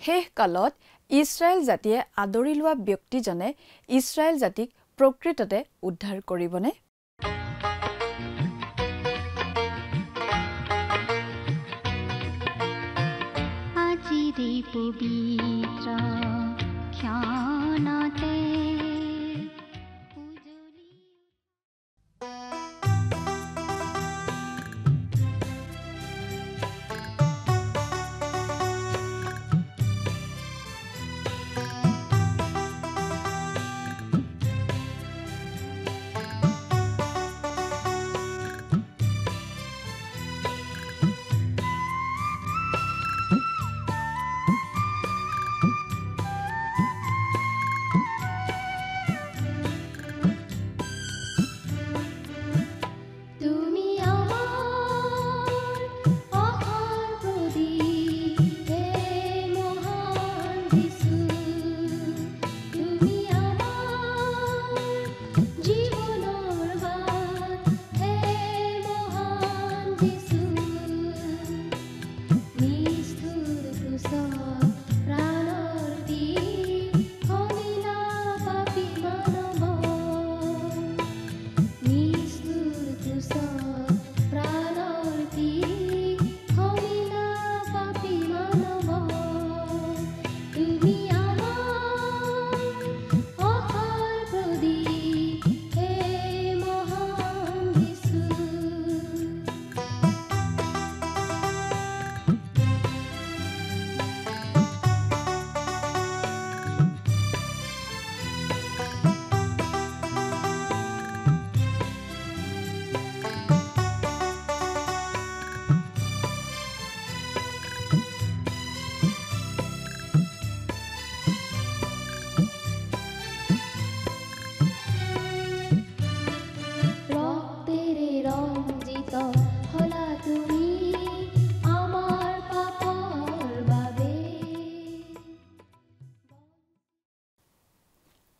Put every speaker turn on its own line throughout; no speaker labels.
শেষ কালত ইছৰাইল জাতিয়ে আদৰি লোৱা ব্যক্তিজনে ইছৰাইল জাতিক প্ৰকৃততে উদ্ধাৰ কৰিবনে?
আজিৰে পবিত্ৰ ক্ষণতে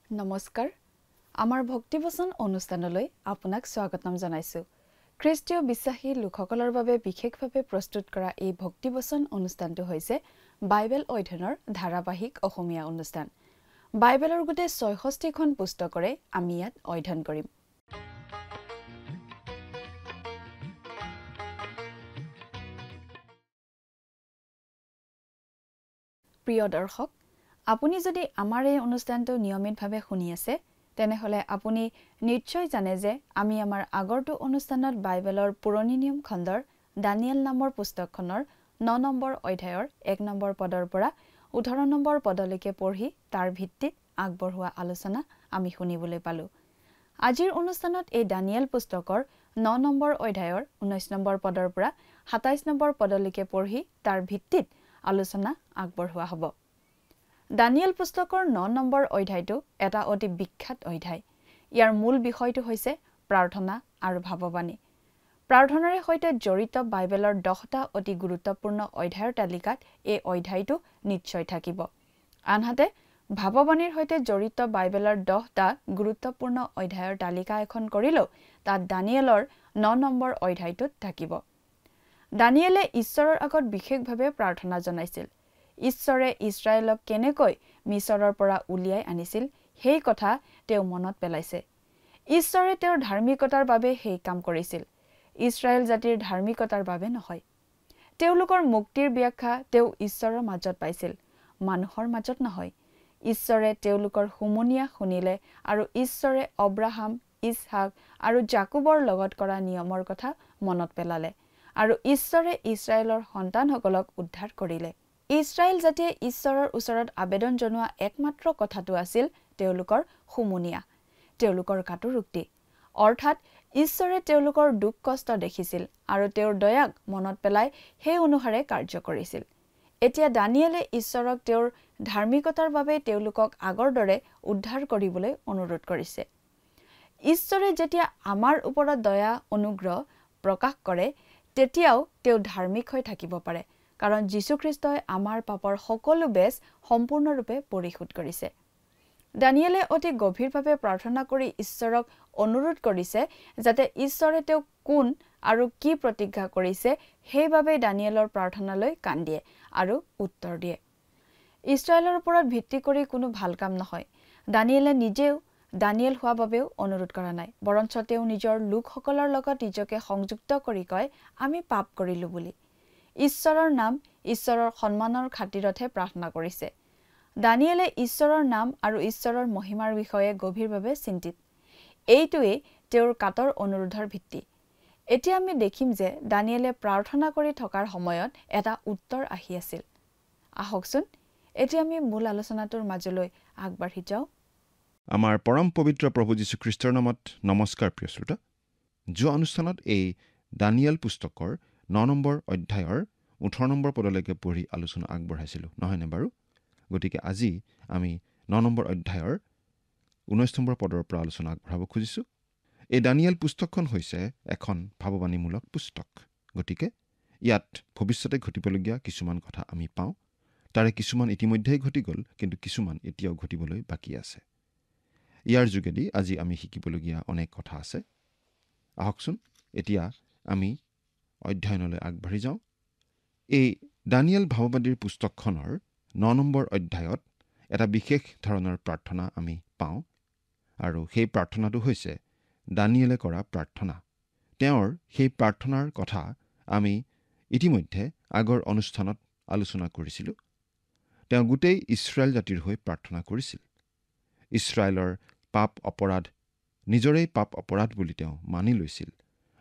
নমস্কাৰ আমাৰ ভক্তিবচন অনুষ্ঠানলৈ আপোনাক স্বাগতম জনাইছো খ্ৰীষ্টীয় বিশ্বাসী লোকসকলৰ বাবে বিশেষভাৱে প্ৰস্তুত কৰা এই ভক্তিবচন অনুষ্ঠানটো হৈছে বাইবেল অধ্যয়নৰ ধাৰাবাহিক অসমীয়া অনুষ্ঠান বাইবেলৰ গোটে ৬৬খন পুস্তকৰে আমি ইয়াত অধ্যয়ন কৰিম প্ৰিয় দৰ্শক আপুনি যদি আমাৰ এই অনুষ্ঠানটো নিয়মিতভাৱে শুনি আছে তেনেহলে আপুনি নিশ্চয় জানে যে আমি আমাৰ আগৰটো অনুষ্ঠানত বাইবেলৰ পুৰণি নিয়ম খণ্ডৰ দানিয়েল নামৰ পুস্তকখনৰ ৯ নম্বৰ অধ্যায়ৰ ১ নম্বৰ পদৰ পৰা ১৮ নম্বৰ পদলৈকে পঢ়ি তাৰ ভিত্তিত আগবঢ়োৱা আলোচনা আমি শুনিবলৈ পালো আজিৰ অনুষ্ঠানত এই দানিয়েল পুস্তকৰ ৯ নম্বৰ অধ্যায়ৰ ১৯ নম্বৰ পদৰ পৰা ২৭ নম্বৰ পদলৈকে পঢ়ি তাৰ ভিত্তিত আলোচনা আগবঢ়োৱা হ'ব দানিয়েল পুস্তকৰ ৯ নম্বৰ অধ্যায়টো এটা অতি বিখ্যাত অধ্যায় ইয়াৰ মূল বিষয়টো হৈছে প্ৰাৰ্থনা আৰু ভাৱবাণী প্ৰাৰ্থনাৰে সৈতে জড়িত বাইবেলৰ ১০টা অতি গুৰুত্বপূৰ্ণ অধ্যায়ৰ তালিকাত এই অধ্যায়টো নিশ্চয় থাকিব আনহাতে ভাৱবাণীৰ সৈতে জড়িত বাইবেলৰ 10টা গুৰুত্বপূৰ্ণ অধ্যায়ৰ তালিকা এখন কৰিলেও তাত দানিয়েলৰ ৯ নম্বৰ অধ্যায়টোত থাকিব দানিয়েলে ঈশ্বৰৰ আগত বিশেষভাৱে প্ৰাৰ্থনা জনাইছিল ঈশ্বৰে ইছৰাইলক কেনেকৈ মিছৰৰ পৰা উলিয়াই আনিছিল সেই কথা তেওঁ মনত পেলাইছে ঈশ্বৰে তেওঁৰ ধাৰ্মিকতাৰ বাবে সেই কাম কৰিছিল ইছৰাইল জাতিৰ ধাৰ্মিকতাৰ বাবে নহয় তেওঁলোকৰ মুক্তিৰ ব্যাখ্যা তেওঁ ঈশ্বৰৰ মাজত পাইছিল মানুহৰ মাজত নহয় ঈশ্বৰে তেওঁলোকৰ হুমুনিয়া শুনিলে আৰু ঈশ্বৰে অব্ৰাহাম ইছহাক আৰু জাকুবৰ লগত কৰা নিয়মৰ কথা মনত পেলালে আৰু ঈশ্বৰে ইছৰাইলৰ সন্তানসকলক উদ্ধাৰ কৰিলে ইছৰাইল জাতিয়ে ঈশ্বৰৰ ওচৰত আবেদন জনোৱা একমাত্ৰ কথাটো আছিল তেওঁলোকৰ হুমুনিয়া তেওঁলোকৰ কাটুৰুক্তি অৰ্থাৎ ঈশ্বৰে তেওঁলোকৰ দুখ কষ্ট দেখিছিল আৰু তেওঁৰ দয়াক মনত পেলাই সেই অনুসাৰে কাৰ্য কৰিছিল এতিয়া দানিয়েলে ঈশ্বৰক তেওঁৰ ধাৰ্মিকতাৰ বাবে তেওঁলোকক আগৰ দৰে উদ্ধাৰ কৰিবলৈ অনুৰোধ কৰিছে ঈশ্বৰে যেতিয়া আমাৰ ওপৰত দয়া অনুগ্ৰহ প্ৰকাশ কৰে তেতিয়াও তেওঁ ধাৰ্মিক হৈ থাকিব পাৰে কাৰণ যীশু খ্ৰীষ্টই আমাৰ পাপৰ সকলো বেজ সম্পূৰ্ণৰূপে পৰিশোধ কৰিছে দানিয়েলে অতি গভীৰভাৱে প্ৰাৰ্থনা কৰি ঈশ্বৰক অনুৰোধ কৰিছে যাতে ঈশ্বৰে তেওঁক কোন আৰু কি প্ৰতিজ্ঞা কৰিছে সেইভাৱে দানিয়েলৰ প্ৰাৰ্থনালৈ কাণ দিয়ে আৰু উত্তৰ দিয়ে ইছৰাইলৰ ওপৰত ভিত্তি কৰি কোনো ভাল কাম নহয়। দানিয়েলে নিজেও দানিয়েল হোৱা বাবেও অনুৰোধ কৰা নাই, বৰঞ্চ তেওঁ নিজৰ লোকসকলৰ লগত নিজকে সংযুক্ত কৰি কয়, আমি পাপ কৰিলো বুলি। ঈশ্বৰৰ নাম, ঈশ্বৰৰ সন্মানৰ খাতিৰতহে প্ৰাৰ্থনা কৰিছে। দানিয়েলে ঈশ্বৰৰ নাম আৰু ঈশ্বৰৰ মহিমাৰ বিষয়ে গভীৰভাৱে চিন্তিত। এইটোৱেই তেওঁৰ কাতৰ অনুৰোধৰ ভিত্তি। এতিয়া আমি দেখিম যে দানিয়েলে প্ৰাৰ্থনা কৰি থকাৰ সময়ত এটা উত্তৰ আহি আছিল। আহকচোন এতিয়া আমি মূল আলোচনাটোৰ মাজলৈ আগবাঢ়ি যাওঁ।
আমাৰ পৰম পবিত্ৰ প্ৰভু যীশুখ্ৰীষ্টৰ নামত নমস্কাৰ প্ৰিয় শ্ৰোতা। যোৱা অনুষ্ঠানত এই দানিয়েল পুস্তকৰ 9 নম্বৰ অধ্যায়ৰ 18 নম্বৰ পদলৈকে পঢ়ি আলোচনা আগবঢ়াইছিলোঁ, নহয়নে বাৰু? গতিকে আজি আমি 9 নম্বৰ অধ্যায়ৰ 19 নম্বৰ পদৰ পৰা আলোচনা আগবঢ়াব খুজিছোঁ। এই দানিয়েল পুস্তকখন হৈছে এখন ভাৱবাণীমূলক পুস্তক। গতিকে ইয়াত ভৱিষ্যতে ঘটিবলগীয়া কিছুমান কথা আমি পাওঁ। তাৰে কিছুমান ইতিমধ্যেই ঘটি গ'ল, কিন্তু কিছুমান এতিয়াও ঘটিবলৈ বাকী আছে। ইয়াৰ যোগেদি আজি আমি শিকিবলগীয়া অনেক কথা আছে। আহকচোন এতিয়া আমি অধ্যয়নলৈ আগবাঢ়ি যাওঁ। এই দানিয়েল ভাৱবাদীৰ পুস্তকখনৰ 9 নম্বৰ অধ্যায়ত এটা বিশেষ ধৰণৰ প্ৰাৰ্থনা আমি পাওঁ, আৰু সেই প্ৰাৰ্থনাটো হৈছে দানিয়েলে কৰা প্ৰাৰ্থনা। তেওঁৰ সেই প্ৰাৰ্থনাৰ কথা আমি ইতিমধ্যে আগৰ অনুষ্ঠানত আলোচনা কৰিছিলোঁ। তেওঁ গোটেই ইছৰাইল জাতিৰ হৈ প্ৰাৰ্থনা কৰিছিল। ইছৰাইলৰ পাপ অপৰাধ নিজৰেই পাপ অপৰাধ বুলি তেওঁ মানি লৈছিল,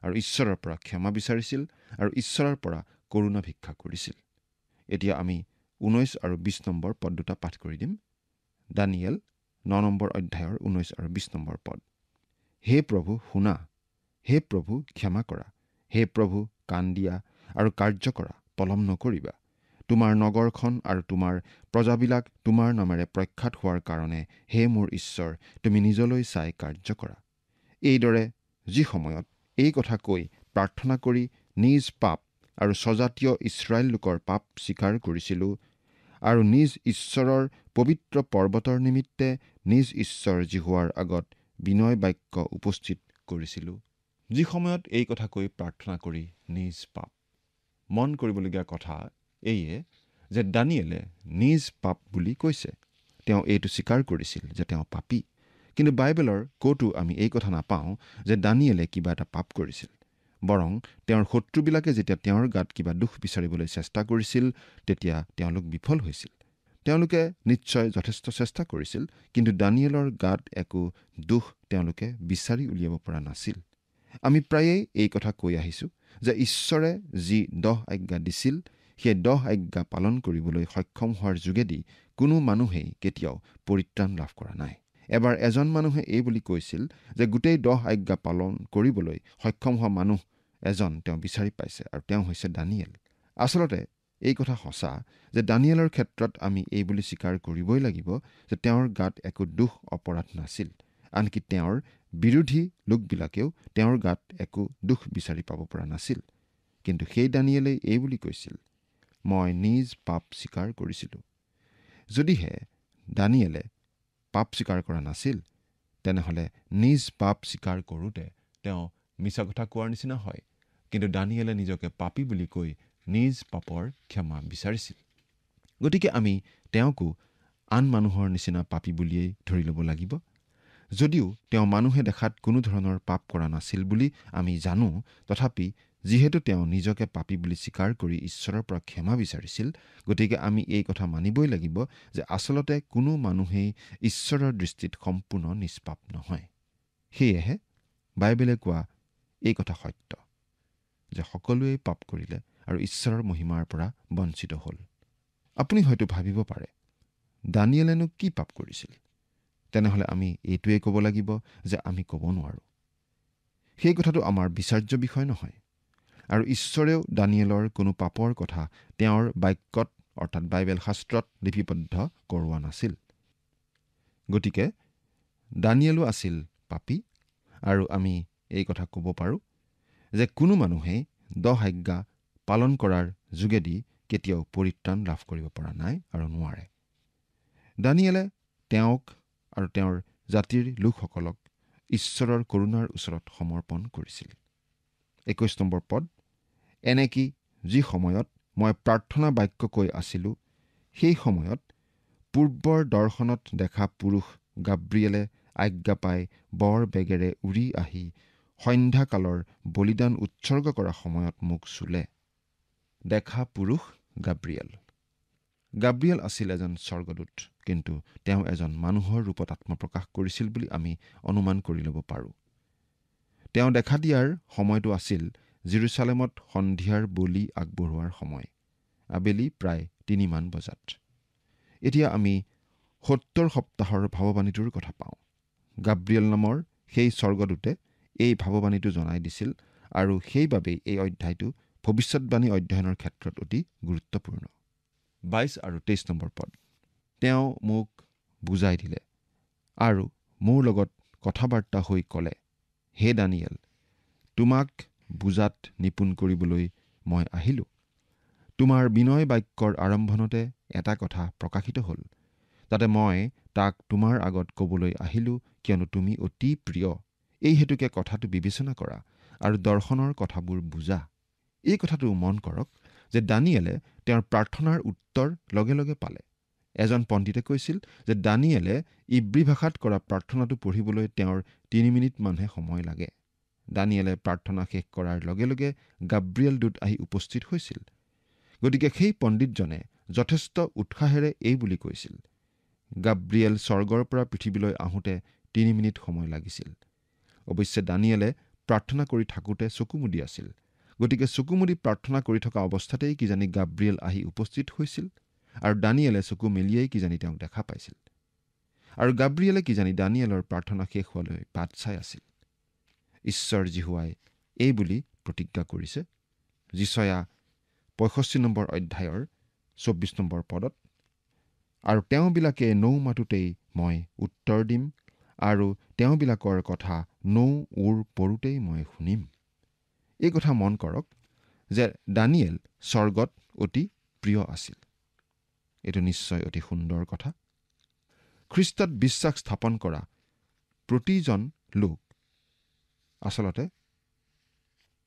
আৰু ঈশ্বৰৰ পৰা ক্ষমা বিচাৰিছিল, আৰু ঈশ্বৰৰ পৰা কৰুণা ভিক্ষা কৰিছিল। এতিয়া আমি 19 আৰু 20 নম্বৰ পদ দুটা পাঠ কৰি দিম। দানিয়েল 9 নম্বৰ অধ্যায়ৰ 19 আৰু 20 নম্বৰ পদ। হে প্ৰভু শুনা, হে প্ৰভু ক্ষমা কৰা, হে প্ৰভু কাণ দিয়া আৰু কাৰ্য কৰা, পলম নকৰিবা। তোমাৰ নগৰখন আৰু তোমাৰ প্ৰজাবিলাক তোমাৰ নামেৰে প্ৰখ্যাত হোৱাৰ কাৰণে হে মোৰ ঈশ্বৰ, তুমি নিজলৈ চাই কাৰ্য কৰা। এইদৰে যি সময়ত এই কথা কৈ প্ৰাৰ্থনা কৰি নিজ পাপ আৰু স্বজাতীয় ইছৰাইল লোকৰ পাপ স্বীকাৰ কৰিছিলোঁ, আৰু নিজ ঈশ্বৰৰ পবিত্ৰ পৰ্বতৰ নিমিত্তে নিজ ঈশ্বৰ জিহুৱাৰ আগত বিনয় বাক্য উপস্থিত কৰিছিলোঁ। যি সময়ত এই কথা কৈ প্ৰাৰ্থনা কৰি নিজ পাপ, মন কৰিবলগীয়া কথা এইয়ে যে দানিয়েলে নিজ পাপ বুলি কৈছে। তেওঁ এইটো স্বীকাৰ কৰিছিল যে তেওঁ পাপী। কিন্তু বাইবেলৰ ক'তো আমি এই কথা নাপাওঁ যে দানিয়েলে কিবা এটা পাপ কৰিছিল। বৰং তেওঁৰ শত্ৰুবিলাকে যেতিয়া তেওঁৰ গাত কিবা দোষ বিচাৰিবলৈ চেষ্টা কৰিছিল, তেতিয়া তেওঁলোক বিফল হৈছিল। তেওঁলোকে নিশ্চয় যথেষ্ট চেষ্টা কৰিছিল, কিন্তু দানিয়েলৰ গাত একো দোষ তেওঁলোকে বিচাৰি উলিয়াব পৰা নাছিল। আমি প্ৰায়েই এই কথা কৈ আহিছোঁ যে ঈশ্বৰে যি 10 আজ্ঞা দিছিল, সেই 10 আজ্ঞা পালন কৰিবলৈ সক্ষম হোৱাৰ যোগেদি কোনো মানুহেই কেতিয়াও পৰিত্ৰাণ লাভ কৰা নাই। এবাৰ এজন মানুহে এই বুলি কৈছিল যে গোটেই 10 আজ্ঞা পালন কৰিবলৈ সক্ষম হোৱা মানুহ এজন তেওঁ বিচাৰি পাইছে, আৰু তেওঁ হৈছে দানিয়েল। আচলতে এই কথা সঁচা যে দানিয়েলৰ ক্ষেত্ৰত আমি এই বুলি স্বীকাৰ কৰিবই লাগিব যে তেওঁৰ গাত একো দোষ অপৰাধ নাছিল। আনকি তেওঁৰ বিৰোধী লোকবিলাকেও তেওঁৰ গাত একো দোষ বিচাৰি পাব পৰা নাছিল। কিন্তু সেই দানিয়েলেই এই বুলি কৈছিল, মই নিজ পাপ স্বীকাৰ কৰিছিলোঁ। যদিহে দানিয়েলে পাপ স্বীকাৰ কৰা নাছিল, তেনেহ'লে নিজ পাপ স্বীকাৰ কৰোঁতে তেওঁ মিছা কথা কোৱাৰ নিচিনা হয়। কিন্তু দানিয়েলে নিজকে পাপী বুলি কৈ নিজ পাপৰ ক্ষমা বিচাৰিছিল। গতিকে আমি তেওঁকো আন মানুহৰ নিচিনা পাপী বুলিয়েই ধৰি ল'ব লাগিব। যদিও তেওঁ মানুহে দেখাত কোনো ধৰণৰ পাপ কৰা নাছিল বুলি আমি জানো, তথাপি যিহেতু তেওঁ নিজকে পাপী বুলি স্বীকাৰ কৰি ঈশ্বৰৰ পৰা ক্ষমা বিচাৰিছিল, গতিকে আমি এই কথা মানিবই লাগিব যে আচলতে কোনো মানুহেই ঈশ্বৰৰ দৃষ্টিত সম্পূৰ্ণ নিষ্পাপ নহয়। সেয়েহে বাইবেলে কোৱা এই কথা সত্য যে সকলোৱেই পাপ কৰিলে আৰু ঈশ্বৰৰ মহিমাৰ পৰা বঞ্চিত হ'ল। আপুনি হয়তো ভাবিব পাৰে, দানিয়েলেনো কি পাপ কৰিছিল? তেনেহ'লে আমি এইটোৱেই ক'ব লাগিব যে আমি ক'ব নোৱাৰোঁ। সেই কথাটো আমাৰ বিচাৰ্য বিষয় নহয়, আৰু ঈশ্বৰেও দানিয়েলৰ কোনো পাপৰ কথা তেওঁৰ বাক্যত অৰ্থাৎ বাইবেল শাস্ত্ৰত লিপিবদ্ধ কৰোৱা নাছিল। গতিকে দানিয়েলো আছিল পাপী, আৰু আমি এই কথা ক'ব পাৰোঁ যে কোনো মানুহেই 10 আজ্ঞা পালন কৰাৰ যোগেদি কেতিয়াও পৰিত্ৰাণ লাভ কৰিব পৰা নাই আৰু নোৱাৰে। দানিয়েলে তেওঁক আৰু তেওঁৰ জাতিৰ লোকসকলক ঈশ্বৰৰ কৰুণাৰ ওচৰত সমৰ্পণ কৰিছিল। 21 নম্বৰ পদ, এনেকি যি সময়ত মই প্ৰাৰ্থনা বাক্য কৈ আছিলোঁ, সেই সময়ত পূৰ্বৰ দৰ্শনত দেখা পুৰুষ গাব্ৰিয়েলে আজ্ঞা পাই বৰ বেগেৰে উৰি আহি সন্ধ্যাকালৰ বলিদান উৎসৰ্গ কৰা সময়ত মোক চুলে। দেখা পুৰুষ গাব্ৰিয়েল। গাব্ৰিয়েল আছিল এজন স্বৰ্গদূত, কিন্তু তেওঁ এজন মানুহৰ ৰূপত আত্মপ্ৰকাশ কৰিছিল বুলি আমি অনুমান কৰি ল'ব পাৰোঁ। তেওঁ দেখা দিয়াৰ সময়টো আছিল জেৰুচালেমত সন্ধিয়াৰ বলি আগবঢ়োৱাৰ সময়, আবেলি প্ৰায় 3 বজাত। এতিয়া আমি 70 সপ্তাহৰ ভাৱবাণীটোৰ কথা পাওঁ। গাব্ৰিয়েল নামৰ সেই স্বৰ্গদূতে এই ভাৱবাণীটো জনাই দিছিল, আৰু সেইবাবেই এই অধ্যায়টো ভৱিষ্যৎবাণী অধ্যয়নৰ ক্ষেত্ৰত অতি গুৰুত্বপূৰ্ণ। 22 আৰু 23 নম্বৰ পদ। তেওঁ মোক বুজাই দিলে আৰু মোৰ লগত কথা বাৰ্তা হৈ ক'লে, হে দানিয়েল, তোমাক বুজাত নিপুণ কৰিবলৈ মই আহিলোঁ। তোমাৰ বিনয় বাক্যৰ আৰম্ভণতে এটা কথা প্ৰকাশিত হ'ল, যাতে মই তাক তোমাৰ আগত ক'বলৈ আহিলোঁ, কিয়নো তুমি অতি প্ৰিয়। এই হেতুকে কথাটো বিবেচনা কৰা আৰু দৰ্শনৰ কথাবোৰ বুজা। এই কথাটো মন কৰক যে দানিয়েলে তেওঁৰ প্ৰাৰ্থনাৰ উত্তৰ লগে লগে পালে। এজন পণ্ডিতে কৈছিল যে দানিয়েলে ইব্ৰী ভাষাত কৰা প্ৰাৰ্থনাটো পঢ়িবলৈ তেওঁৰ 3 মিনিটমানহে সময় লাগে। দানিয়েলে প্ৰাৰ্থনা শেষ কৰাৰ লগে লগে গাব্ৰিয়েল দূত আহি উপস্থিত হৈছিল। গতিকে সেই পণ্ডিতজনে যথেষ্ট উৎসাহেৰে এই বুলি কৈছিল, গাব্ৰিয়েল স্বৰ্গৰ পৰা পৃথিৱীলৈ আহোঁতে 3 মিনিট সময় লাগিছিল। অৱশ্যে দানিয়েলে প্ৰাৰ্থনা কৰি থাকোঁতে চকু মুদি আছিল। গতিকে চকু মুদি প্ৰাৰ্থনা কৰি থকা অৱস্থাতেই কিজানি গাব্ৰিয়েল আহি উপস্থিত হৈছিল, আৰু দানিয়েলে চকু মেলিয়েই কিজানি তেওঁক দেখা পাইছিল। আৰু গাব্ৰিয়েলে কিজানি দানিয়েলৰ প্ৰাৰ্থনা শেষ হোৱালৈ বাট চাই আছিল। ঈশ্বৰ জিহুৱাই এই বুলি প্ৰতিজ্ঞা কৰিছে, যিচয়া 65 নম্বৰ অধ্যায়ৰ 24 নম্বৰ পদত, আৰু তেওঁবিলাকে নৌ মাতোতেই মই উত্তৰ দিম, আৰু তেওঁবিলাকৰ কথা নৌ ওৰ পৰোঁতেই মই শুনিম। এই কথা মন কৰক যে দানিয়েল স্বৰ্গত অতি প্ৰিয় আছিল। এইটো নিশ্চয় অতি সুন্দৰ কথা। খ্ৰীষ্টত বিশ্বাস স্থাপন কৰা প্ৰতিজন লোক আচলতে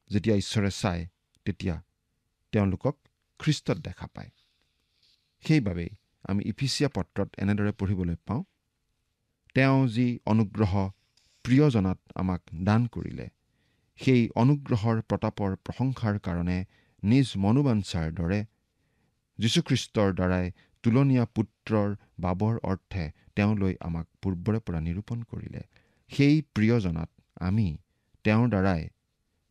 যেতিয়া ঈশ্বৰে চায়, তেতিয়া তেওঁলোকক খ্ৰীষ্টত দেখা পায়। সেইবাবেই আমি ইফিচিয়া পত্ৰত এনেদৰে পঢ়িবলৈ পাওঁ, তেওঁ যি অনুগ্ৰহ প্ৰিয়জনাত আমাক দান কৰিলে, সেই অনুগ্ৰহৰ প্ৰতাপৰ প্ৰশংসাৰ কাৰণে নিজ মনোবাঞ্ছাৰ দৰে যীশুখ্ৰীষ্টৰ দ্বাৰাই তুলনীয়া পুত্ৰৰ বাবৰ অৰ্থে তেওঁলৈ আমাক পূৰ্বৰে পৰা নিৰূপণ কৰিলে। সেই প্ৰিয়জনাত আমি তেওঁৰ দ্বাৰাই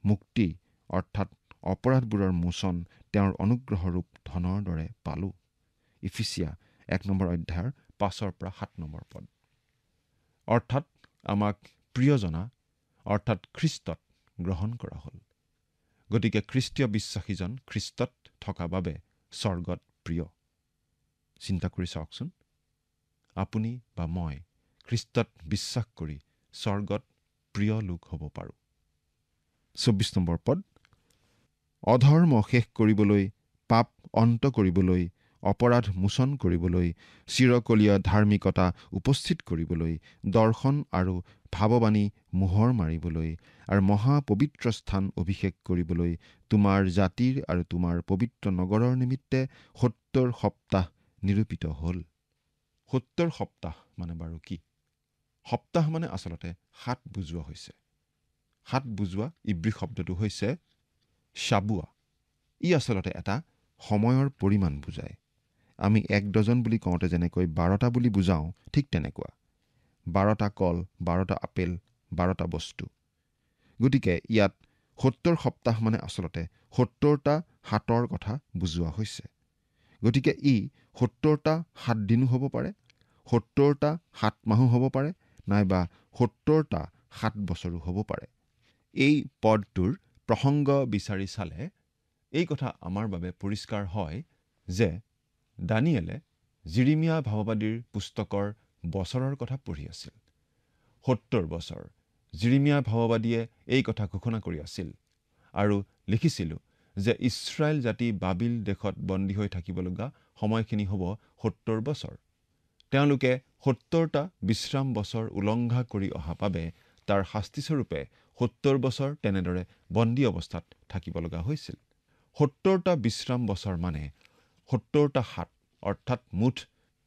মুক্তি অৰ্থাৎ অপৰাধবোৰৰ মোচন তেওঁৰ অনুগ্ৰহৰূপ ধনৰ দৰে পালোঁ। ইফিচিয়া 1 নম্বৰ অধ্যায়ৰ 5 পৰা 7 নম্বৰ পদ। অৰ্থাৎ আমাক প্ৰিয়জনা অৰ্থাৎ খ্ৰীষ্টত গ্ৰহণ কৰা হ'ল। গতিকে খ্ৰীষ্টীয় বিশ্বাসীজন খ্ৰীষ্টত থকা বাবে স্বৰ্গত প্ৰিয়। চিন্তা কৰি চাওকচোন, আপুনি বা মই খ্ৰীষ্টত বিশ্বাস কৰি স্বৰ্গত প্ৰিয় লোক হ'ব পাৰোঁ। 24 নম্বৰ পদ। অধৰ্ম শেষ কৰিবলৈ, পাপ অন্ত কৰিবলৈ, অপৰাধ মোচন কৰিবলৈ, চিৰকলীয়া ধাৰ্মিকতা উপস্থিত কৰিবলৈ, দৰ্শন আৰু ভাৱবাণী মোহৰ মাৰিবলৈ, আৰু মহাপবিত্ৰ স্থান অভিষেক কৰিবলৈ, তোমাৰ জাতিৰ আৰু তোমাৰ পবিত্ৰ নগৰৰ নিমিত্তে 70 সপ্তাহ নিৰূপিত হ'ল। 70 সপ্তাহ মানে বাৰু কি? সপ্তাহ মানে আচলতে 7 বুজোৱা হৈছে। 7 বুজোৱা ইব্ৰী শব্দটো হৈছে শাবুৱা। ই আচলতে এটা সময়ৰ পৰিমাণ বুজায়। আমি 1 ডজন বুলি কওঁতে যেনেকৈ 12টা বুলি বুজাওঁ, ঠিক তেনেকুৱা। 12টা কল, 12টা আপেল, 12টা বস্তু। গতিকে ইয়াত 70 সপ্তাহ মানে আচলতে 70টা হাতৰ কথা বুজোৱা হৈছে। গতিকে ই 70টা 7 দিনো হ'ব পাৰে, 70টা 7 মাহো হ'ব পাৰে, নাইবা 70টা 7 বছৰো হ'ব পাৰে। এই পদটোৰ প্ৰসংগ বিচাৰি চালে এই কথা আমাৰ বাবে পৰিষ্কাৰ হয় যে দানিয়েলে জিৰিমিয়া ভাৱবাদীৰ পুস্তকৰ বছৰৰ কথা পঢ়ি আছিল। 70 বছৰ জিৰিমিয়া ভাৱবাদীয়ে এই কথা ঘোষণা কৰি আছিল আৰু লিখিছিল যে ইছৰাইল জাতি বাবিল দেশত বন্দী হৈ থাকিব লগা সময়খিনি হ'ব 70 বছৰ। তেওঁলোকে 70টা বিশ্ৰাম বছৰ উলংঘা কৰি অহা বাবে তাৰ শাস্তিস্বৰূপে 70 বছৰ তেনেদৰে বন্দী অৱস্থাত থাকিব লগা হৈছিল। 70টা বিশ্ৰাম বছৰ মানে 70টা 7 অৰ্থাৎ মুঠ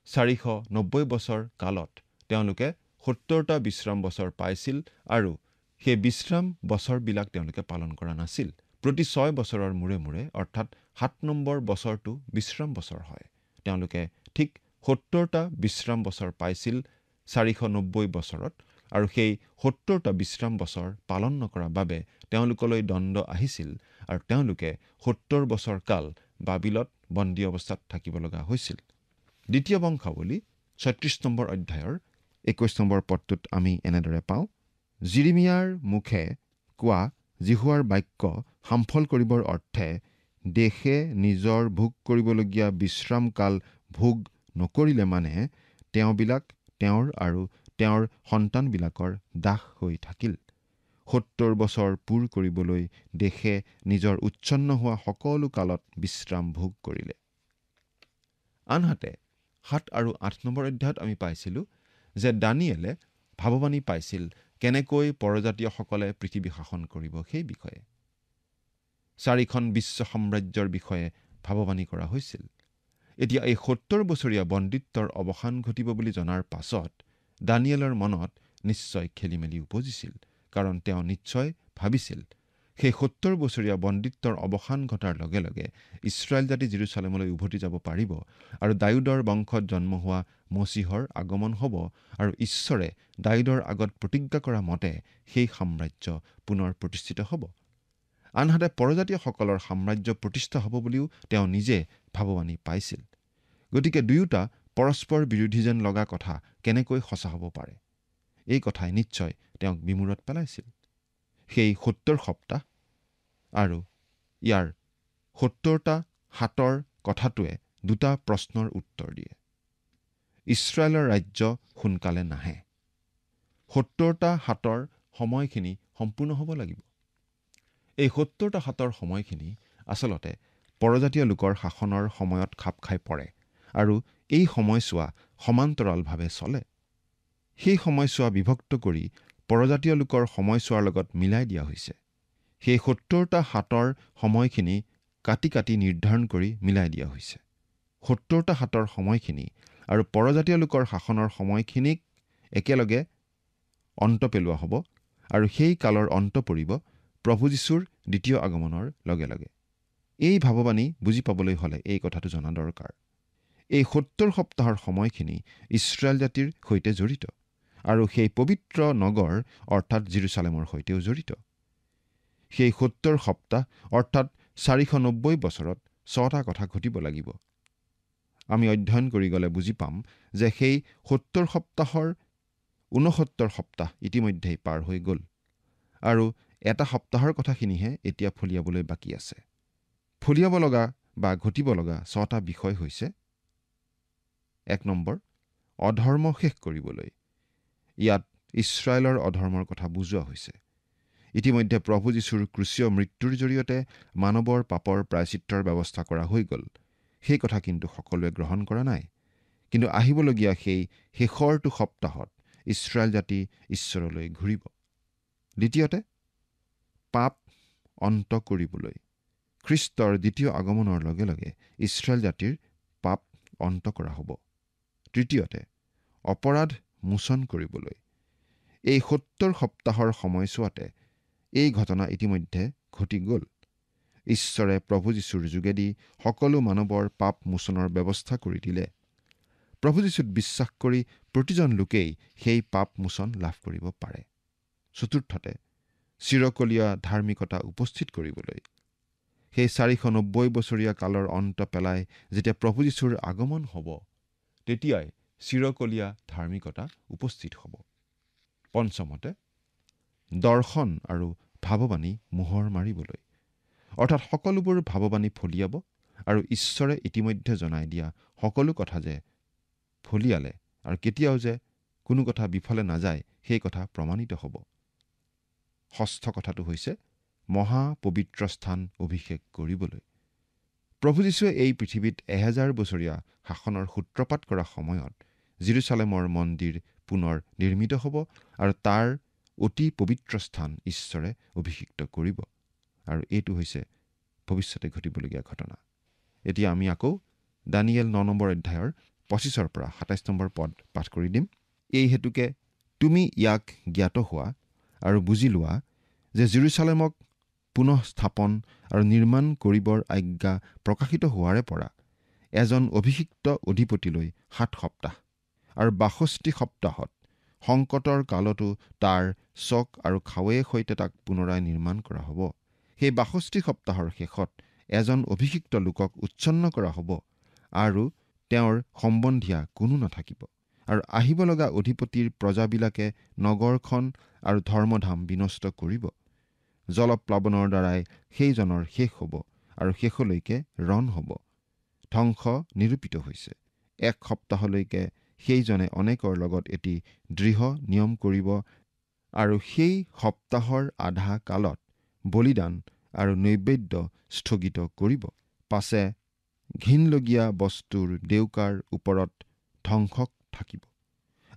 490 বছৰ কালত তেওঁলোকে 70টা বিশ্ৰাম বছৰ পাইছিল আৰু সেই বিশ্ৰাম বছৰবিলাক তেওঁলোকে পালন কৰা নাছিল। প্ৰতি 6 বছৰৰ মূৰে মূৰে অৰ্থাৎ 7 নম্বৰ বছৰটো বিশ্ৰাম বছৰ হয়। তেওঁলোকে ঠিক 70টা বিশ্ৰাম বছৰ পাইছিল 490 বছৰত আৰু সেই 70টা বিশ্ৰাম বছৰ পালন নকৰাৰ বাবে তেওঁলোকলৈ দণ্ড আহিছিল আৰু তেওঁলোকে 70 বছৰ কাল বাবিলত বন্দী অৱস্থাত থাকিব লগা হৈছিল। দ্বিতীয় বংশাৱলী 36 নম্বৰ অধ্যায়ৰ 21 নম্বৰ পদটোত আমি এনেদৰে পাওঁ, জিৰিমিয়াৰ মুখে কোৱা জিহুৱাৰ বাক্য সামফল কৰিবৰ অৰ্থে দেশে নিজৰ ভোগ কৰিবলগীয়া বিশ্ৰাম কাল ভোগ নকৰিলে মানে তেওঁবিলাক তেওঁৰ আৰু তেওঁৰ সন্তানবিলাকৰ দাস হৈ থাকিল। 70 বছৰ পূৰ কৰিবলৈ দেশে নিজৰ উচ্ছন্ন হোৱা সকলো কালত বিশ্ৰাম ভোগ কৰিলে। আনহাতে 7 আৰু 8 নম্বৰ অধ্যায়ত আমি পাইছিলোঁ যে দানিয়েলে ভাৱবাণী পাইছিল কেনেকৈ পৰজাতীয়সকলে পৃথিৱী শাসন কৰিব সেই বিষয়ে। 4খন বিশ্ব সাম্ৰাজ্যৰ বিষয়ে ভাৱবাণী কৰা হৈছিল। এতিয়া এই 70 বছৰীয়া বন্দিত্বৰ অৱসান ঘটিব বুলি জনাৰ পাছত দানিয়েলৰ মনত নিশ্চয় খেলিমেলি উপজিছিল, কাৰণ তেওঁ নিশ্চয় ভাবিছিল সেই 70 বছৰীয়া বন্দিত্বৰ অৱসান ঘটাৰ লগে লগে ইছৰাইল জাতি জেৰুচালেমলৈ উভতি যাব পাৰিব আৰু দাউদৰ বংশত জন্ম হোৱা মছিহৰ আগমন হ'ব আৰু ঈশ্বৰে দাউদৰ আগত প্ৰতিজ্ঞা কৰা মতে সেই সাম্ৰাজ্য পুনৰ প্ৰতিষ্ঠিত হ'ব। আনহাতে পৰজাতীয়সকলৰ সাম্ৰাজ্য প্ৰতিষ্ঠা হ'ব বুলিও তেওঁ নিজে ভাৱবাণী পাইছিল। গতিকে দুয়োটা পৰস্পৰ বিৰোধী যেন লগা কথা কেনেকৈ সঁচা হ'ব পাৰে, এই কথাই নিশ্চয় তেওঁক বিমূৰত পেলাইছিল। সেই 70 সপ্তাহ আৰু ইয়াৰ 70টা হাতৰ কথাটোৱে দুটা প্ৰশ্নৰ উত্তৰ দিয়ে। ইছৰাইলৰ ৰাজ্য সোনকালে নাহে। 70টা হাতৰ সময়খিনি সম্পূৰ্ণ হ'ব লাগিব। এই 70টা হাতৰ সময়খিনি আচলতে পৰজাতীয় লোকৰ শাসনৰ সময়ত খাপ খাই পৰে আৰু এই সময়ছোৱা সমান্তৰালভাৱে চলে। সেই সময়ছোৱা বিভক্ত কৰি পৰজাতীয় লোকৰ সময়ছোৱাৰ লগত মিলাই দিয়া হৈছে। সেই 70টা হাতৰ সময়খিনি কাটি কাটি নিৰ্ধাৰণ কৰি মিলাই দিয়া হৈছে। 70টা হাতৰ সময়খিনি আৰু পৰজাতীয় লোকৰ শাসনৰ সময়খিনিক একেলগে অন্ত পেলোৱা হ'ব আৰু সেই কালৰ অন্ত পৰিব প্ৰভু যীশুৰ দ্বিতীয় আগমনৰ লগে লগে। এই ভাৱবাণী বুজি পাবলৈ হ'লে এই কথাটো জনা দৰকাৰ। এই 70 সপ্তাহৰ সময়খিনি ইছৰাইল জাতিৰ সৈতে জড়িত আৰু সেই পবিত্ৰ নগৰ অৰ্থাৎ জেৰুচালেমৰ সৈতেও জড়িত। সেই 70 সপ্তাহ অৰ্থাৎ 490 বছৰত 6টা কথা ঘটিব লাগিব। আমি অধ্যয়ন কৰি গ'লে বুজি পাম যে সেই 70 সপ্তাহৰ 69 সপ্তাহ ইতিমধ্যেই পাৰ হৈ গ'ল আৰু এটা সপ্তাহৰ কথাখিনিহে এতিয়া ফলিয়াবলৈ বাকী আছে। ফলিয়াব লগা বা ঘটিব লগা 6টা বিষয় হৈছে: 1 নম্বৰ, অধৰ্ম শেষ কৰিবলৈ। ইয়াত ইছৰাইলৰ অধৰ্মৰ কথা বুজোৱা হৈছে। ইতিমধ্যে প্ৰভু যীশুৰ ক্ৰুচীয় মৃত্যুৰ জৰিয়তে মানৱৰ পাপৰ প্ৰায়চিত্ৰৰ ব্যৱস্থা কৰা হৈ গ'ল। সেই কথা কিন্তু সকলোৱে গ্ৰহণ কৰা নাই। কিন্তু আহিবলগীয়া সেই শেষৰটো সপ্তাহত ইছৰাইল জাতি ঈশ্বৰলৈ ঘূৰিব। দ্বিতীয়তে, পাপ অন্ত কৰিবলৈ। খ্ৰীষ্টৰ দ্বিতীয় আগমনৰ লগে লগে ইছৰাইল জাতিৰ পাপ অন্ত কৰা হ'ব। তৃতীয়তে, অপৰাধ মোচন কৰিবলৈ। এই 70 সপ্তাহৰ সময়ছোৱাতে এই ঘটনা ইতিমধ্যে ঘটি গ'ল। ঈশ্বৰে প্ৰভু যীশুৰ যোগেদি সকলো মানৱৰ পাপ মোচনৰ ব্যৱস্থা কৰি দিলে। প্ৰভু যীশুত বিশ্বাস কৰি প্ৰতিজন লোকেই সেই পাপ মোচন লাভ কৰিব পাৰে। চতুৰ্থতে, চিৰকলীয়া ধাৰ্মিকতা উপস্থিত কৰিবলৈ। সেই 490 বছৰীয়া কালৰ অন্ত পেলাই যেতিয়া প্ৰভু যীশুৰ আগমন হ'ব, তেতিয়াই চিৰকলীয়া ধাৰ্মিকতা উপস্থিত হ'ব। পঞ্চমতে, দৰ্শন আৰু ভাৱবাণী মোহৰ মাৰিবলৈ, অৰ্থাৎ সকলোবোৰ ভাৱবাণী ফলিয়াব আৰু ঈশ্বৰে ইতিমধ্যে জনাই দিয়া সকলো কথা যে ফলিয়ালে আৰু কেতিয়াও যে কোনো কথা বিফলে নাযায় সেই কথা প্ৰমাণিত হ'ব। ষষ্ঠ কথাটো হৈছে মহা পবিত্ৰ স্থান অভিষেক কৰিবলৈ। প্ৰভু যীশুৱে এই পৃথিৱীত 1000 বছৰীয়া শাসনৰ সূত্ৰপাত কৰা সময়ত জেৰুচালেমৰ মন্দিৰ পুনৰ নিৰ্মিত হ'ব আৰু তাৰ অতি পবিত্ৰ স্থান ঈশ্বৰে অভিষিক্ত কৰিব আৰু এইটো হৈছে ভৱিষ্যতে ঘটিবলগীয়া ঘটনা। এতিয়া আমি আকৌ দানিয়েল 9 নম্বৰ অধ্যায়ৰ 25 পৰা 27 নম্বৰ পদ পাঠ কৰি দিম। এই হেতুকে তুমি ইয়াক জ্ঞাত হোৱা আৰু বুজি লোৱা যে জেৰুজালেমক পুনঃ স্থাপন আৰু নিৰ্মাণ কৰিবৰ আজ্ঞা প্ৰকাশিত হোৱাৰে পৰা এজন অভিষিক্ত অধিপতিলৈ 7 সপ্তাহ আৰু 62 সপ্তাহত সংকটৰ কালতো তাৰ চক আৰু খাৱৈৰ সৈতে তাক পুনৰাই নিৰ্মাণ কৰা হ'ব। সেই 62 সপ্তাহৰ শেষত এজন অভিষিক্ত লোকক উচ্ছন্ন কৰা হ'ব আৰু তেওঁৰ সম্বন্ধীয়া কোনো নাথাকিব আৰু আহিব লগা অধিপতিৰ প্ৰজাবিলাকে নগৰখন আৰু ধৰ্মধাম বিনষ্ট কৰিব। জলপ্লাৱনৰ দ্বাৰাই সেইজনৰ শেষ হ'ব আৰু শেষলৈকে ৰণ হ'ব। ধ্বংস নিৰূপিত হৈছে। 1 সপ্তাহলৈকে সেইজনে অনেকৰ লগত এটি দৃঢ় নিয়ম কৰিব আৰু সেই সপ্তাহৰ আধা কালত বলিদান আৰু নৈবেদ্য স্থগিত কৰিব। পাছে ঘিনলগীয়া বস্তুৰ দেউকাৰ ওপৰত ধ্বংসক থাকিব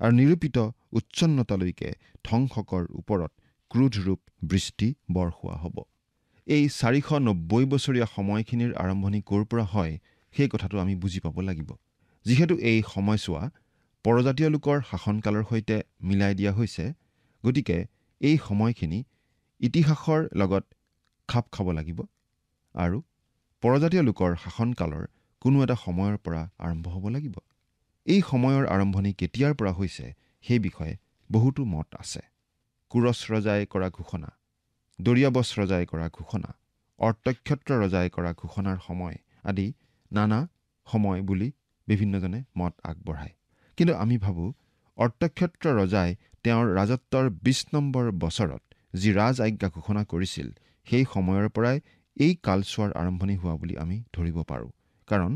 আৰু নিৰূপিত উচ্ছন্নতালৈকে ধ্বংসকৰ ওপৰত ক্ৰোধৰূপ বৃষ্টি বৰষুৱা হ'ব। এই 490 বছৰীয়া সময়খিনিৰ আৰম্ভণি ক'ৰ পৰা হয় সেই কথাটো আমি বুজি পাব লাগিব। যিহেতু এই সময়ছোৱা পৰজাতীয় লোকৰ শাসনকালৰ সৈতে মিলাই দিয়া হৈছে, গতিকে এই সময়খিনি ইতিহাসৰ লগত খাপ খাব লাগিব আৰু পৰজাতীয় লোকৰ শাসনকালৰ কোনো এটা সময়ৰ পৰা আৰম্ভ হ'ব লাগিব। এই সময়ৰ আৰম্ভণি কেতিয়াৰ পৰা হৈছে সেই বিষয়ে বহুতো মত আছে। কুৰছ ৰজাই কৰা ঘোষণা, দৰিয়াবছ ৰজাই কৰা ঘোষণা, অৰ্তক্ষত্ৰ ৰজাই কৰা ঘোষণাৰ সময় আদি নানা সময় বুলি বিভিন্নজনে মত আগবঢ়ায়। কিন্তু আমি ভাবোঁ অৰ্তক্ষত্ৰ ৰজাই তেওঁৰ ৰাজত্বৰ 20 নম্বৰ বছৰত যি ৰাজ আজ্ঞা ঘোষণা কৰিছিল সেই সময়ৰ পৰাই এই কালছোৱাৰ আৰম্ভণি হোৱা বুলি আমি ধৰিব পাৰোঁ। কাৰণ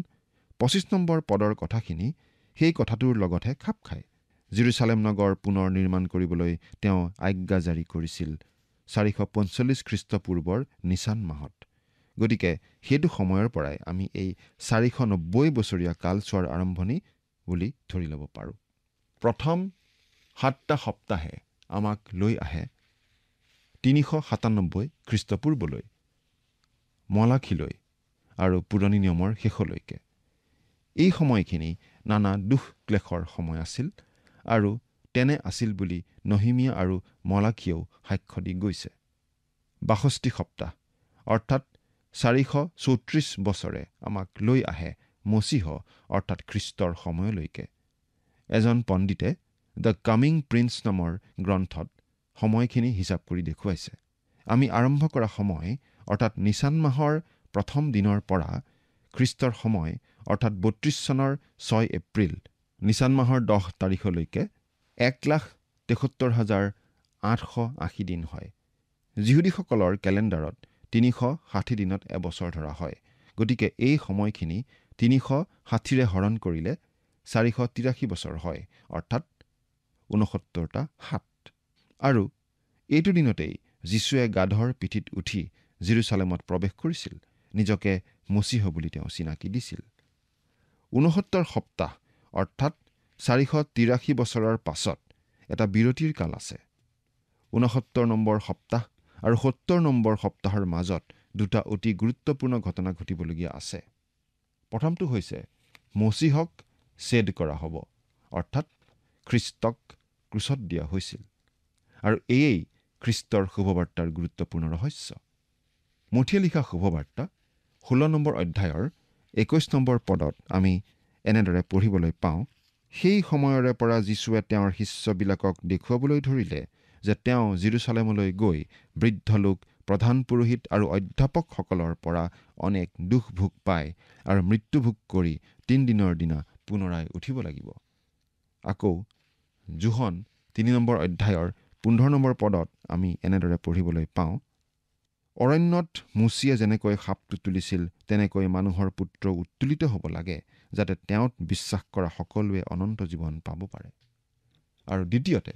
25 নম্বৰ পদৰ কথাখিনি সেই কথাটোৰ লগতহে খাপ খায়। জেৰুজালেম নগৰ পুনৰ নিৰ্মাণ কৰিবলৈ তেওঁ আজ্ঞা জাৰি কৰিছিল 445 খ্ৰীষ্টপূৰ্বৰ নিচান মাহত। গতিকে সেইটো সময়ৰ পৰাই আমি এই 490 বছৰীয়া কালছোৱাৰ আৰম্ভণি বুলি ধৰি ল'ব পাৰোঁ। প্ৰথম 7টা সপ্তাহে আমাক লৈ আহে 397 খ্ৰীষ্টপূৰ্বলৈ, মলাখীলৈ আৰু পুৰণি নিয়মৰ শেষলৈকে। এই সময়খিনি নানা দুখ ক্লেশৰ সময় আছিল আৰু তেনে আছিল বুলি নহিমীয়া আৰু মলাখীয়েও সাক্ষ্য দি গৈছে। 62 সপ্তাহ অৰ্থাৎ 434 বছৰে আমাক লৈ আহে মচীহ অৰ্থাৎ খ্ৰীষ্টৰ সময়লৈকে। এজন পণ্ডিতে দ্য কামিং প্ৰিন্স নামৰ গ্ৰন্থত সময়খিনি হিচাপ কৰি দেখুৱাইছে। আমি আৰম্ভ কৰা সময় অৰ্থাৎ নিচান মাহৰ প্ৰথম দিনৰ পৰা খ্ৰীষ্টৰ সময় অৰ্থাৎ 32 চনৰ 6 এপ্ৰিল নিচান মাহৰ 10 তাৰিখলৈকে 1,73,880 দিন হয়। যিহুদীসকলৰ কেলেণ্ডাৰত 360 দিনত এবছৰ ধৰা হয়। গতিকে এই সময়খিনি 360ৰে হৰণ কৰিলে 483 বছৰ হয়, অৰ্থাৎ 69টা 7। আৰু এইটো দিনতেই যীশুৱে গাধৰ পিঠিত উঠি জেৰুজালেমত প্ৰৱেশ কৰিছিল। নিজকে মচীহ বুলি তেওঁ চিনাকি দিছিল। 69 সপ্তাহ অৰ্থাৎ 483 বছৰৰ পাছত এটা বিৰতিৰ কাল আছে। 69 নম্বৰ সপ্তাহ আৰু 70 নম্বৰ সপ্তাহৰ মাজত দুটা অতি গুৰুত্বপূৰ্ণ ঘটনা ঘটিবলগীয়া আছে। প্ৰথমটো হৈছে মচীহক ছেদ কৰা হ'ব, অৰ্থাৎ খ্ৰীষ্টক ক্ৰুচত দিয়া হৈছিল। আৰু এয়েই খ্ৰীষ্টৰ শুভবাৰ্তাৰ গুৰুত্বপূৰ্ণ ৰহস্য। মথিয়ে লিখা শুভবাৰ্তা 16 নম্বৰ অধ্যায়ৰ 21 নম্বৰ পদত আমি এনেদৰে পঢ়িবলৈ পাওঁ, সেই সময়ৰে পৰা যীশুৱে তেওঁৰ শিষ্যবিলাকক দেখুৱাবলৈ ধৰিলে যে তেওঁ জেৰুজালেমলৈ গৈ বৃদ্ধ লোক, প্ৰধান পুৰোহিত আৰু অধ্যাপকসকলৰ পৰা অনেক দুখ ভোগ পায় আৰু মৃত্যুভোগ কৰি 3 দিনৰ দিনা পুনৰাই উঠিব লাগিব। আকৌ যোহন 3 নম্বৰ অধ্যায়ৰ 15 নম্বৰ পদত আমি এনেদৰে পঢ়িবলৈ পাওঁ, অৰণ্যত মুচিয়ে যেনেকৈ সাপটো তুলিছিল তেনেকৈ মানুহৰ পুত্ৰ উত্তোলিত হ'ব লাগে, যাতে তেওঁত বিশ্বাস কৰা সকলোৱে অনন্ত জীৱন পাব পাৰে। আৰু দ্বিতীয়তে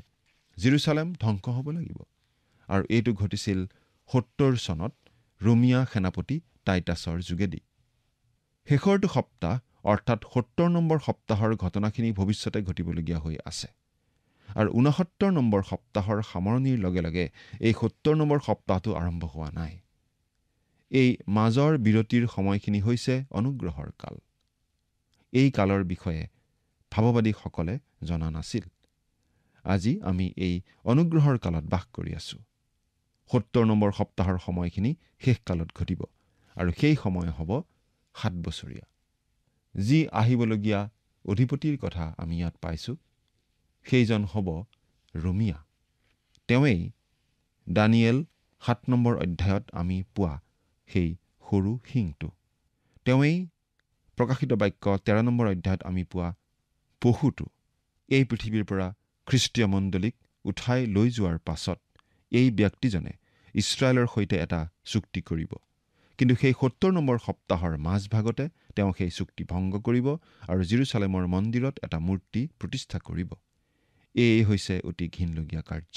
জেৰুজালেম ধ্বংস হ'ব লাগিব। আৰু এইটো ঘটিছিল 70 চনত ৰোমিয়া সেনাপতি টাইটাছৰ যোগেদি। শেষৰটো সপ্তাহ অৰ্থাৎ 70 নম্বৰ সপ্তাহৰ ঘটনাখিনি ভৱিষ্যতে ঘটিবলগীয়া হৈ আছে। আৰু 69 নম্বৰ সপ্তাহৰ সামৰণিৰ লগে লগে এই 70 নম্বৰ সপ্তাহটো আৰম্ভ হোৱা নাই। এই মাজৰ বিৰতিৰ সময়খিনি হৈছে অনুগ্ৰহৰ কাল। এই কালৰ বিষয়ে ভাৱবাদীসকলে জনা নাছিল। আজি আমি এই অনুগ্ৰহৰ কালত বাস কৰি আছোঁ। ৭০ নম্বৰ সপ্তাহৰ সময়খিনি শেষকালত ঘটিব আৰু সেই সময় হ'ব ৭ বছৰীয়া। যি আহিবলগীয়া অধিপতিৰ কথা আমি ইয়াত পাইছোঁ, সেইজন হ'ব ৰোমিয়া। তেওঁৱেই দানিয়েল ৭ নম্বৰ অধ্যায়ত আমি পোৱা সেই সৰু সিংটো। তেওঁৱেই প্ৰকাশিত বাক্য ১৩ নম্বৰ অধ্যায়ত আমি পোৱা পশুটো। এই পৃথিৱীৰ পৰা খ্ৰীষ্টীয় মণ্ডলীক উঠাই লৈ যোৱাৰ পাছত এই ব্যক্তিজনে ইছৰাইলৰ সৈতে এটা চুক্তি কৰিব। কিন্তু সেই ৭০ নম্বৰ সপ্তাহৰ মাজভাগতে তেওঁ সেই চুক্তি ভংগ কৰিব আৰু জেৰুচালেমৰ মন্দিৰত এটা মূৰ্তি প্ৰতিষ্ঠা কৰিব। এয়ে হৈছে অতি ঘিনলগীয়া কাৰ্য।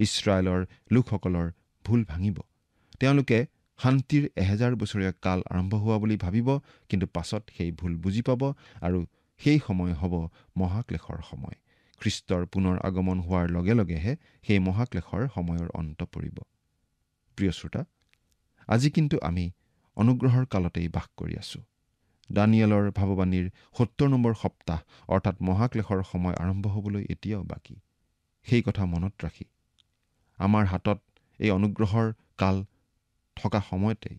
ইছৰাইলৰ লোকসকলৰ ভুল ভাঙিব। তেওঁলোকে শান্তিৰ ১০০০ বছৰীয়া কাল আৰম্ভ হোৱা বুলি ভাবিব, কিন্তু পাছত সেই ভুল বুজি পাব আৰু সেই সময় হ'ব মহাক্লেশৰ সময়। খ্ৰীষ্টৰ পুনৰ আগমন হোৱাৰ লগে লগেহে সেই মহাক্লেশৰ সময়ৰ অন্ত পৰিব। প্ৰিয় শ্ৰোতা, আজি কিন্তু আমি অনুগ্ৰহৰ কালতেই বাস কৰি আছোঁ। দানিয়েলৰ ভাৱবাণীৰ ৭০ নম্বৰ সপ্তাহ অৰ্থাৎ মহাক্লেশৰ সময় আৰম্ভ হ'বলৈ এতিয়াও বাকী। সেই কথা মনত ৰাখি আমাৰ হাতত এই অনুগ্ৰহৰ কাল থকা সময়তেই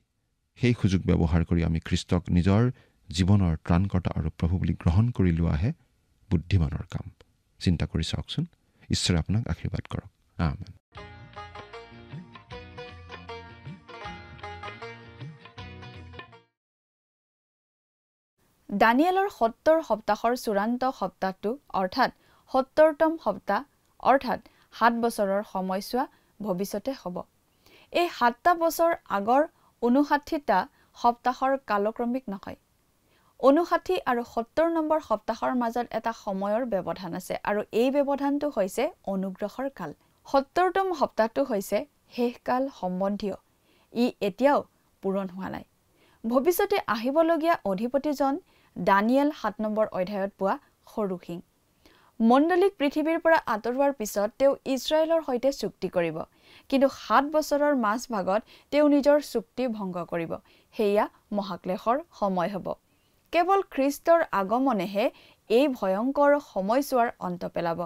সেই সুযোগ ব্যৱহাৰ কৰি আমি খ্ৰীষ্টক নিজৰ জীৱনৰ ত্ৰাণকৰ্তা আৰু প্ৰভু বুলি গ্ৰহণ কৰি লোৱাহে বুদ্ধিমানৰ কাম। চিন্তা কৰি চাওকচোন। ঈশ্বৰে আপোনাক আশীৰ্বাদ কৰক। আমেন।
দানিয়েলৰ ৭০ সপ্তাহৰ চূড়ান্ত সপ্তাহটো অৰ্থাৎ ৭০তম সপ্তাহ অৰ্থাৎ ৭ বছৰৰ সময়ছোৱা ভৱিষ্যতে হ'ব। এই ৭টা বছৰ আগৰ ৫৯টা সপ্তাহৰ কালক্ৰমিক নহয়। ৫৯ আৰু ৭০ নম্বৰ সপ্তাহৰ মাজত এটা সময়ৰ ব্যৱধান আছে আৰু এই ব্যৱধানটো হৈছে অনুগ্ৰহৰ কাল। ৭০তম সপ্তাহটো হৈছে শেষকাল সম্বন্ধীয়। ই এতিয়াও পূৰণ হোৱা নাই। ভৱিষ্যতে আহিবলগীয়া অধিপতিজন দানিয়েল ৭ নম্বৰ অধ্যায়ত পোৱা সৰু সিং। মণ্ডলীক পৃথিৱীৰ পৰা আঁতৰোৱাৰ পিছত তেওঁ ইছৰাইলৰ সৈতে চুক্তি কৰিব, কিন্তু ৭ বছৰৰ মাজভাগত তেওঁ নিজৰ চুক্তি ভংগ কৰিব। সেয়া মহাক্লেশৰ সময় হ'ব। কেৱল খ্ৰীষ্টৰ আগমনেহে এই ভয়ংকৰ সময়ছোৱাৰ অন্ত পেলাব।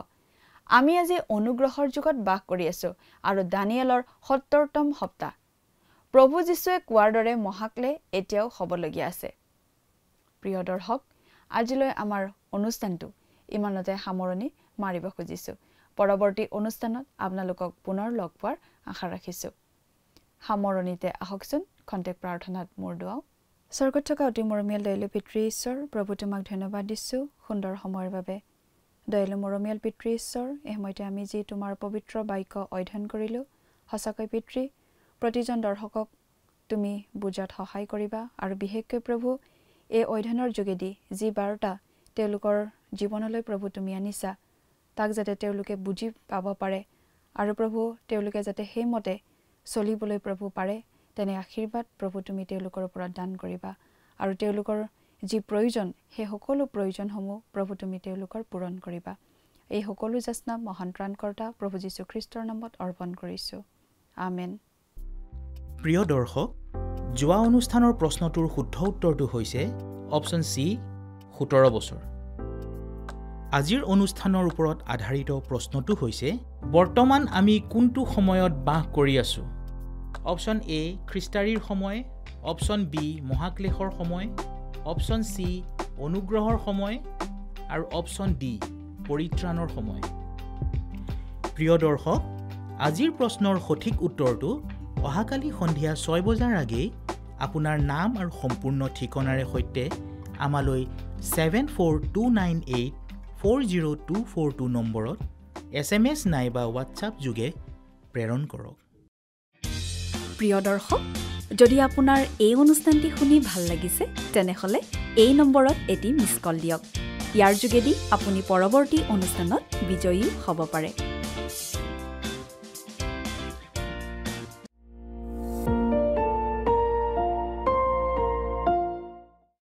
আমি আজি অনুগ্ৰহৰ যুগত বাস কৰি আছোঁ আৰু দানিয়েলৰ ৭০তম সপ্তাহ। প্ৰভু যীশুৱে কোৱাৰ দৰে মহাক্লেশ এতিয়াও হ'বলগীয়া আছে। প্ৰিয় দৰ্শক, আজিলৈ আমাৰ অনুষ্ঠানটো ইমানতে সামৰণি মাৰিব খুজিছোঁ। পৰৱৰ্তী অনুষ্ঠানত আপোনালোকক পুনৰ লগ পোৱাৰ আশা ৰাখিছোঁ। সামৰণিতে আহকচোন খন্তেক প্ৰাৰ্থনাত মূৰ দুৱাওঁ। স্বৰ্গত থকা অতি মৰমীয়াল দয়ালু পিতৃ ঈশ্বৰ, প্ৰভু তোমাক ধন্যবাদ দিছোঁ সুন্দৰ সময়ৰ বাবে। দয়ালু মৰমীয়াল পিতৃ ঈশ্বৰ, এই সময়তে আমি যি তোমাৰ পবিত্ৰ বাক্য অধ্যয়ন কৰিলোঁ, সঁচাকৈ পিতৃ প্ৰতিজন দৰ্শকক তুমি বুজাত সহায় কৰিবা আৰু বিশেষকৈ প্ৰভু এই অধ্যয়নৰ যোগেদি যি বাৰ্তা তেওঁলোকৰ জীৱনলৈ প্ৰভু তুমি আনিছা, তাক যাতে তেওঁলোকে বুজি পাব পাৰে আৰু প্ৰভু তেওঁলোকে যাতে সেইমতে চলিবলৈ প্ৰভু পাৰে, তেনে আশীৰ্বাদ প্ৰভু তুমি তেওঁলোকৰ ওপৰত দান কৰিবা আৰু তেওঁলোকৰ যি প্ৰয়োজন সেই সকলো প্ৰয়োজনসমূহ প্ৰভু তুমি তেওঁলোকৰ পূৰণ কৰিবা। এই সকলো যাচনা মহান ত্ৰাণকৰ্তা প্ৰভু যীশু খ্ৰীষ্টৰ নামত অৰ্পণ কৰিছোঁ। আমেন।
প্ৰিয় দৰ্শক, যোৱা অনুষ্ঠানৰ প্ৰশ্নটোৰ শুদ্ধ উত্তৰটো হৈছে অপশ্যন চি ১৭ বছৰ। আজিৰ অনুষ্ঠানৰ ওপৰত আধাৰিত প্ৰশ্নটো হৈছে বৰ্তমান আমি কোনটো সময়ত বাস কৰি আছোঁ? অপশ্যন এ খ্ৰীষ্টাৰীৰ সময়, অপশ্যন বি মহাক্লেশৰ সময়, অপশ্যন চি অনুগ্ৰহৰ সময় আৰু অপশ্যন ডি পৰিত্ৰাণৰ সময়। প্ৰিয় দৰ্শক, আজিৰ প্ৰশ্নৰ সঠিক উত্তৰটো অহাকালি সন্ধিয়া ৬ বজাৰ আগেয়ে আপোনাৰ নাম আৰু সম্পূৰ্ণ ঠিকনাৰে সৈতে আমালৈ 7429840242 নম্বৰত SMS নাইবা হোৱাটছআপ যোগে প্ৰেৰণ কৰক।
প্ৰিয় দৰ্শক, যদি আপোনাৰ এই অনুষ্ঠানটি শুনি ভাল লাগিছে তেনেহ'লে এই নম্বৰত এটি মিছ কল দিয়ক। ইয়াৰ যোগেদি আপুনি পৰৱৰ্তী অনুষ্ঠানত বিজয়ী হ'ব পাৰে।